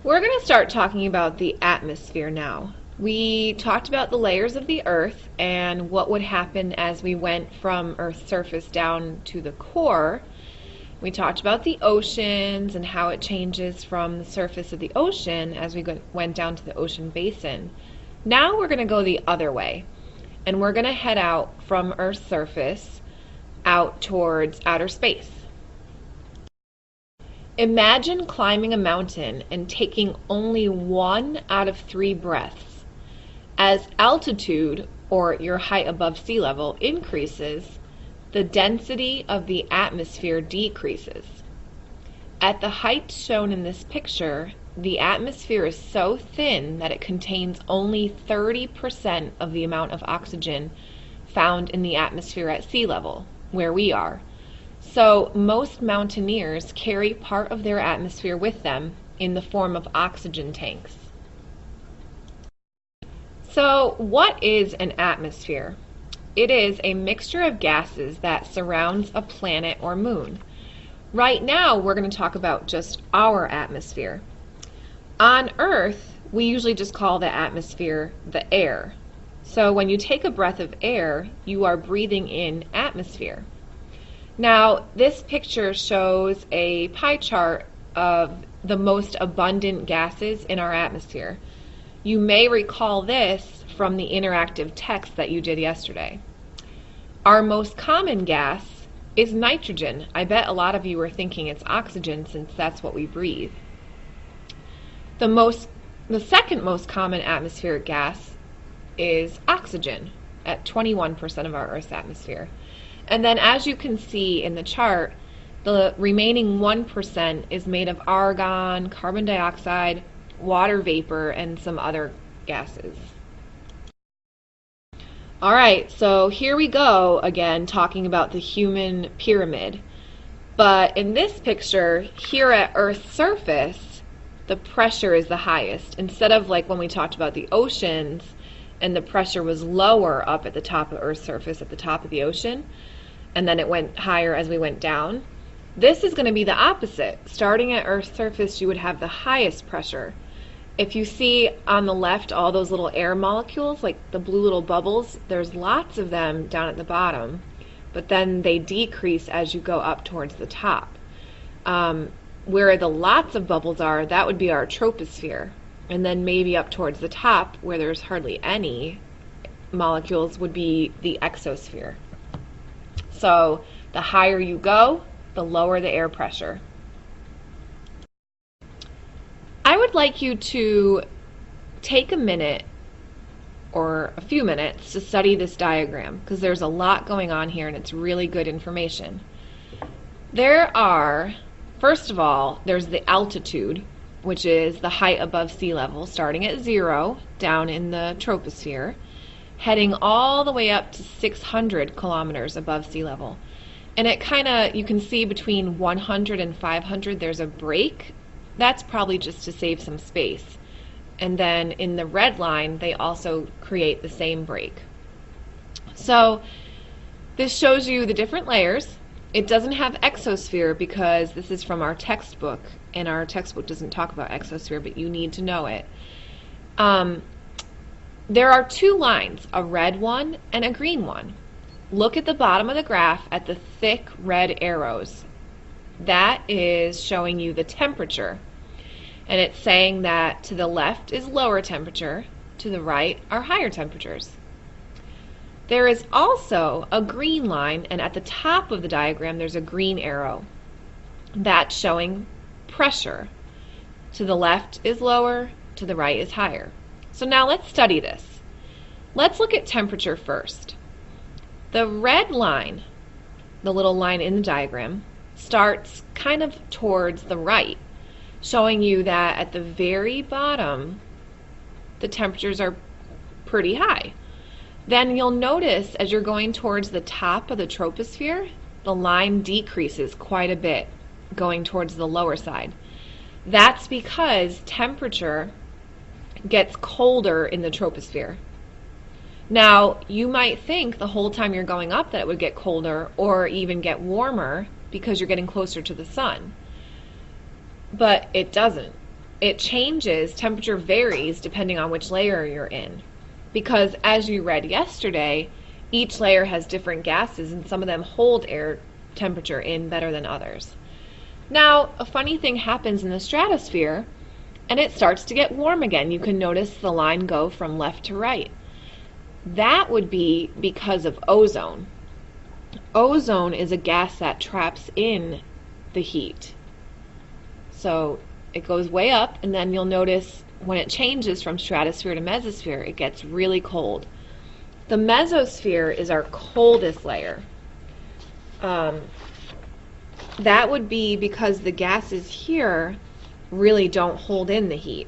We're going to start talking about the atmosphere now. We talked about the layers of the Earth and what would happen as we went from Earth's surface down to the core. We talked about the oceans and how it changes from the surface of the ocean as we went down to the ocean basin. Now we're going to go the other way, and we're going to head out from Earth's surface out towards outer space. Imagine climbing a mountain and taking only 1 out of 3 breaths. As altitude, or your height above sea level, increases, the density of the atmosphere decreases. At the height shown in this picture, the atmosphere is so thin that it contains only 30% of the amount of oxygen found in the atmosphere at sea level, where we are. So most mountaineers carry part of their atmosphere with them in the form of oxygen tanks. So what is an atmosphere? It is a mixture of gases that surrounds a planet or moon. Right now we're going to talk about just our atmosphere. On Earth, we usually just call the atmosphere the air. So when you take a breath of air, you are breathing in atmosphere. Now, this picture shows a pie chart of the most abundant gases in our atmosphere. You may recall this from the interactive text that you did yesterday. Our most common gas is nitrogen. I bet a lot of you were thinking it's oxygen since that's what we breathe. The second most common atmospheric gas is oxygen at 21% of our Earth's atmosphere. And then as you can see in the chart, the remaining 1% is made of argon, carbon dioxide, water vapor, and some other gases. Alright, so here we go again talking about the human pyramid. But in this picture, here at Earth's surface, the pressure is the highest. Instead of like when we talked about the oceans and the pressure was lower up at the top of Earth's surface, at the top of the ocean, and then it went higher as we went down. This is going to be the opposite. Starting at Earth's surface, you would have the highest pressure. If you see on the left all those little air molecules, like the blue little bubbles, there's lots of them down at the bottom, but then they decrease as you go up towards the top. Where the lots of bubbles are, that would be our troposphere. And then maybe up towards the top, where there's hardly any molecules, would be the exosphere. So the higher you go, the lower the air pressure. I would like you to take a minute or a few minutes to study this diagram because there's a lot going on here and it's really good information. First of all, there's the altitude, which is the height above sea level, starting at 0 down in the troposphere, heading all the way up to 600 kilometers above sea level. And you can see between 100 and 500 there's a break. That's probably just to save some space. And then in the red line, they also create the same break. So this shows you the different layers. It doesn't have exosphere because this is from our textbook, and our textbook doesn't talk about exosphere, but you need to know it. There are 2 lines, a red one and a green one. Look at the bottom of the graph at the thick red arrows. That is showing you the temperature. And it's saying that to the left is lower temperature, to the right are higher temperatures. There is also a green line, and at the top of the diagram there's a green arrow. That's showing pressure. To the left is lower, to the right is higher. So now let's study this. Let's look at temperature first. The red line, the little line in the diagram, starts kind of towards the right, showing you that at the very bottom the temperatures are pretty high. Then you'll notice as you're going towards the top of the troposphere, the line decreases quite a bit, going towards the lower side. That's because temperature gets colder in the troposphere. Now, you might think the whole time you're going up that it would get colder or even get warmer because you're getting closer to the sun. But it doesn't. it changes, temperature varies depending on which layer you're in. Because as you read yesterday, each layer has different gases and some of them hold air temperature in better than others. Now, a funny thing happens in the stratosphere and it starts to get warm again. You can notice the line go from left to right. That would be because of ozone. Ozone is a gas that traps in the heat. So it goes way up, and then you'll notice when it changes from stratosphere to mesosphere, it gets really cold. The mesosphere is our coldest layer. That would be because the gases here really don't hold in the heat.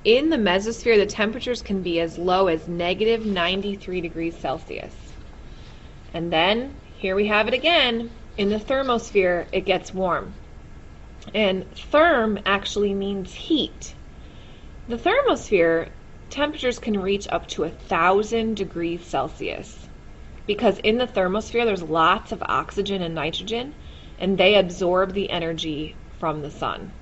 In the mesosphere, the temperatures can be as low as negative 93 degrees Celsius. And then, here we have it again, in the thermosphere, it gets warm. And therm actually means heat. The thermosphere, temperatures can reach up to 1,000 degrees Celsius. Because in the thermosphere, there's lots of oxygen and nitrogen, and they absorb the energy from the sun.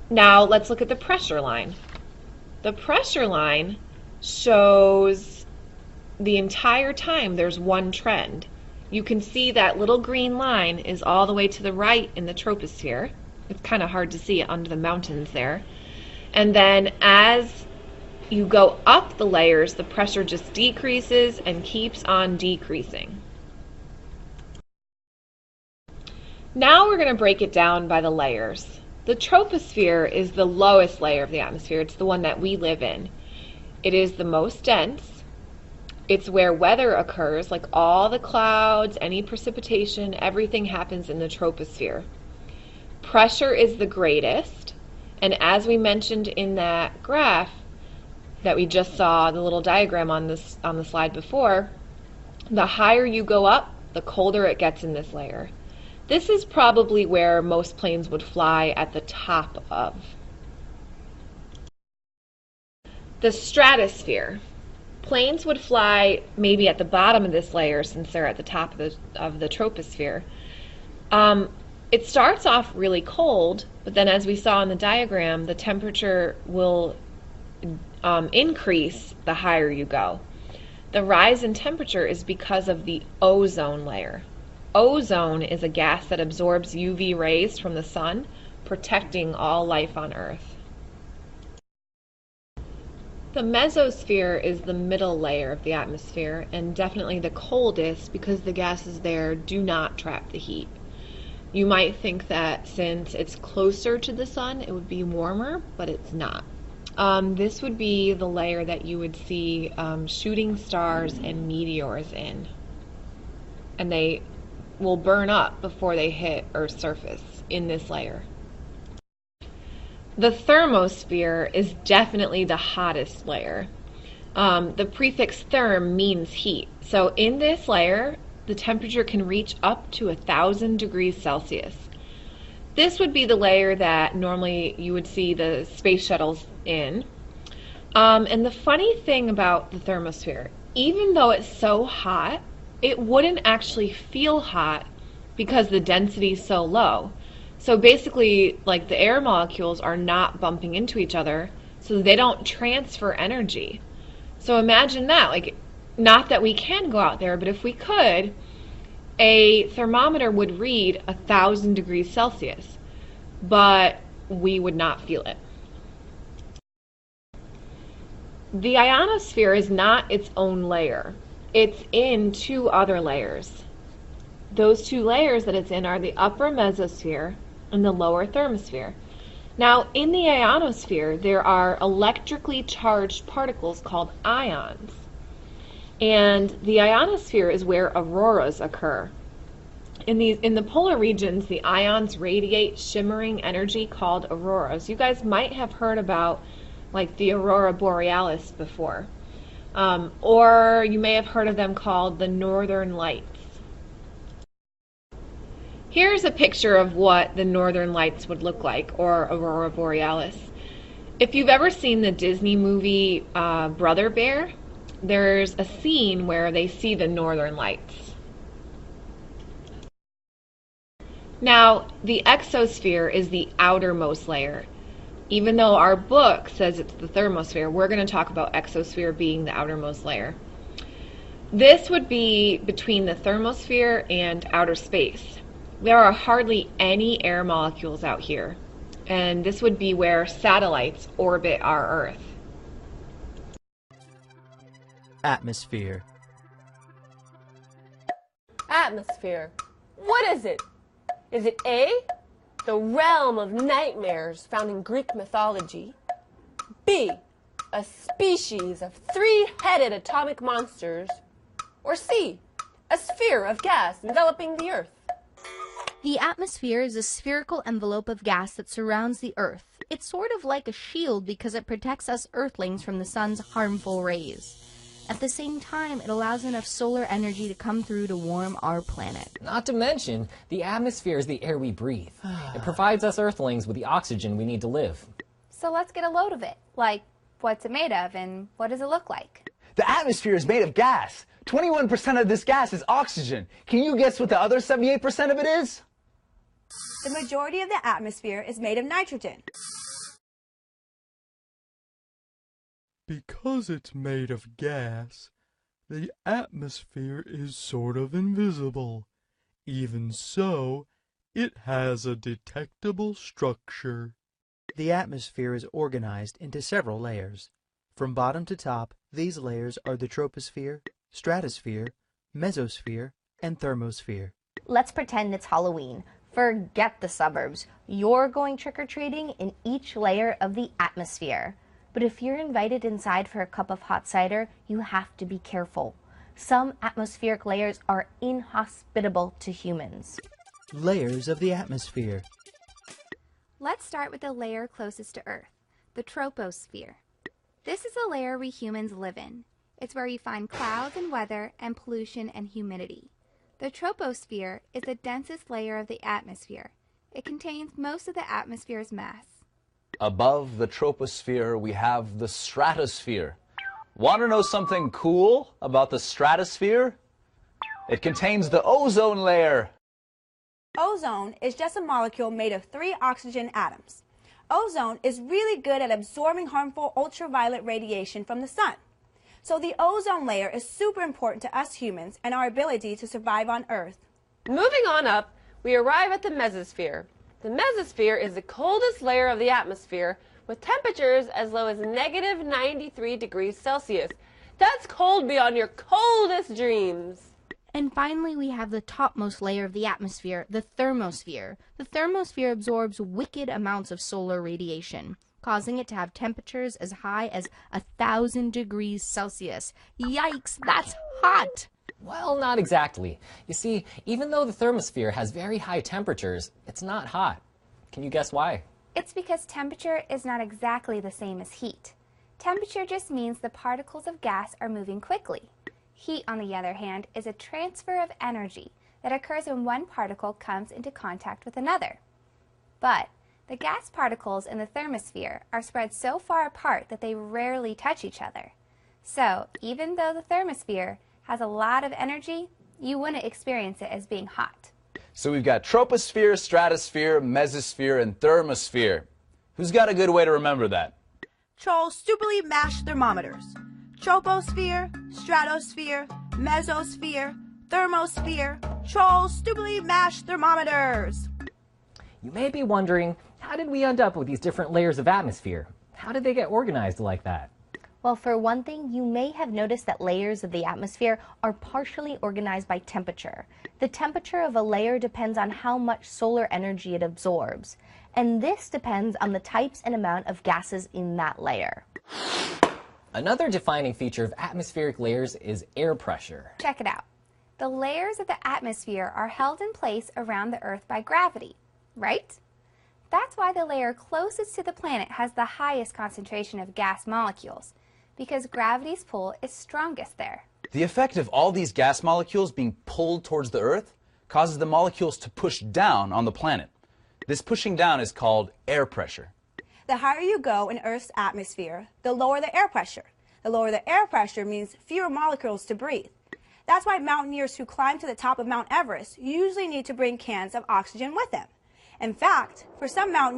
Now let's look at the pressure line. The pressure line shows the entire time there's one trend. You can see that little green line is all the way to the right in the troposphere. It's kind of hard to see it under the mountains there. And then as you go up the layers, the pressure just decreases and keeps on decreasing. Now we're going to break it down by the layers. The troposphere is the lowest layer of the atmosphere. It's the one that we live in. It is the most dense. It's where weather occurs, like all the clouds, any precipitation, everything happens in the troposphere. Pressure is the greatest, and as we mentioned in that graph that we just saw, the little diagram on the slide before, the higher you go up, the colder it gets in this layer. This is probably where most planes would fly at the top of. The stratosphere. Planes would fly maybe at the bottom of this layer since they're at the top of the troposphere. It starts off really cold, but then as we saw in the diagram, the temperature will increase the higher you go. The rise in temperature is because of the ozone layer. Ozone is a gas that absorbs UV rays from the sun, protecting all life on Earth. The mesosphere is the middle layer of the atmosphere and definitely the coldest because the gases there do not trap the heat. You might think that since it's closer to the sun, it would be warmer, but it's not. This would be the layer that you would see shooting stars and meteors in. And they will burn up before they hit Earth's surface in this layer. The thermosphere is definitely the hottest layer. The prefix therm means heat. So in this layer, the temperature can reach up to 1,000 degrees Celsius. This would be the layer that normally you would see the space shuttles in. And the funny thing about the thermosphere, even though it's so hot, it wouldn't actually feel hot because the density is so low. So basically, like the air molecules are not bumping into each other, so they don't transfer energy. So imagine that, like, not that we can go out there, but if we could, a thermometer would read 1,000 degrees Celsius, but we would not feel it. The ionosphere is not its own layer. It's in two other layers. Those two layers that it's in are the upper mesosphere and the lower thermosphere. Now, in the ionosphere, there are electrically charged particles called ions. And the ionosphere is where auroras occur. In the polar regions, the ions radiate shimmering energy called auroras. You guys might have heard about like the aurora borealis before. Or you may have heard of them called the northern lights. Here's a picture of what the northern lights would look like, or aurora borealis. If you've ever seen the Disney movie Brother Bear, there's a scene where they see the northern lights. Now, the exosphere is the outermost layer. Even though our book says it's the thermosphere, we're going to talk about exosphere being the outermost layer. This would be between the thermosphere and outer space. There are hardly any air molecules out here, and this would be where satellites orbit our Earth. Atmosphere. Atmosphere. What is it? Is it A, the realm of nightmares found in Greek mythology? B, a species of three-headed atomic monsters? Or C, a sphere of gas enveloping the Earth? The atmosphere is a spherical envelope of gas that surrounds the Earth. It's sort of like a shield because it protects us Earthlings from the sun's harmful rays. At the same time, it allows enough solar energy to come through to warm our planet. Not to mention, the atmosphere is the air we breathe. It provides us Earthlings with the oxygen we need to live. So let's get a load of it. Like, what's it made of and what does it look like? The atmosphere is made of gas. 21% of this gas is oxygen. Can you guess what the other 78% of it is? The majority of the atmosphere is made of nitrogen. Because it's made of gas, the atmosphere is sort of invisible. Even so, it has a detectable structure. The atmosphere is organized into several layers. From bottom to top, these layers are the troposphere, stratosphere, mesosphere, and thermosphere. Let's pretend it's Halloween. Forget the suburbs. You're going trick-or-treating in each layer of the atmosphere. But if you're invited inside for a cup of hot cider, you have to be careful. Some atmospheric layers are inhospitable to humans. Layers of the atmosphere. Let's start with the layer closest to Earth, the troposphere. This is the layer we humans live in. It's where you find clouds and weather and pollution and humidity. The troposphere is the densest layer of the atmosphere. It contains most of the atmosphere's mass. Above the troposphere, we have the stratosphere. Want to know something cool about the stratosphere? It contains the ozone layer. Ozone is just a molecule made of 3 oxygen atoms. Ozone is really good at absorbing harmful ultraviolet radiation from the sun. So the ozone layer is super important to us humans and our ability to survive on Earth. Moving on up, we arrive at the mesosphere. The mesosphere is the coldest layer of the atmosphere with temperatures as low as negative 93 degrees Celsius. That's cold beyond your coldest dreams. And finally, we have the topmost layer of the atmosphere, the thermosphere. The thermosphere absorbs wicked amounts of solar radiation, causing it to have temperatures as high as 1,000 degrees Celsius. Yikes, that's hot! Well, not exactly. You see, even though the thermosphere has very high temperatures, it's not hot. Can you guess why? It's because temperature is not exactly the same as heat. Temperature just means the particles of gas are moving quickly. Heat, on the other hand, is a transfer of energy that occurs when one particle comes into contact with another. But the gas particles in the thermosphere are spread so far apart that they rarely touch each other. So, even though the thermosphere has a lot of energy, you wouldn't experience it as being hot. So we've got troposphere, stratosphere, mesosphere, and thermosphere. Who's got a good way to remember that? Trolls stupidly mash thermometers. Troposphere, stratosphere, mesosphere, thermosphere. Trolls stupidly mash thermometers. You may be wondering, how did we end up with these different layers of atmosphere? How did they get organized like that? Well, for one thing, you may have noticed that layers of the atmosphere are partially organized by temperature. The temperature of a layer depends on how much solar energy it absorbs, and this depends on the types and amount of gases in that layer. Another defining feature of atmospheric layers is air pressure. Check it out. The layers of the atmosphere are held in place around the Earth by gravity, right? That's why the layer closest to the planet has the highest concentration of gas molecules, because gravity's pull is strongest there. The effect of all these gas molecules being pulled towards the Earth causes the molecules to push down on the planet. This pushing down is called air pressure. The higher you go in Earth's atmosphere, the lower the air pressure. The lower the air pressure means fewer molecules to breathe. That's why mountaineers who climb to the top of Mount Everest usually need to bring cans of oxygen with them. In fact, for some mountaineers,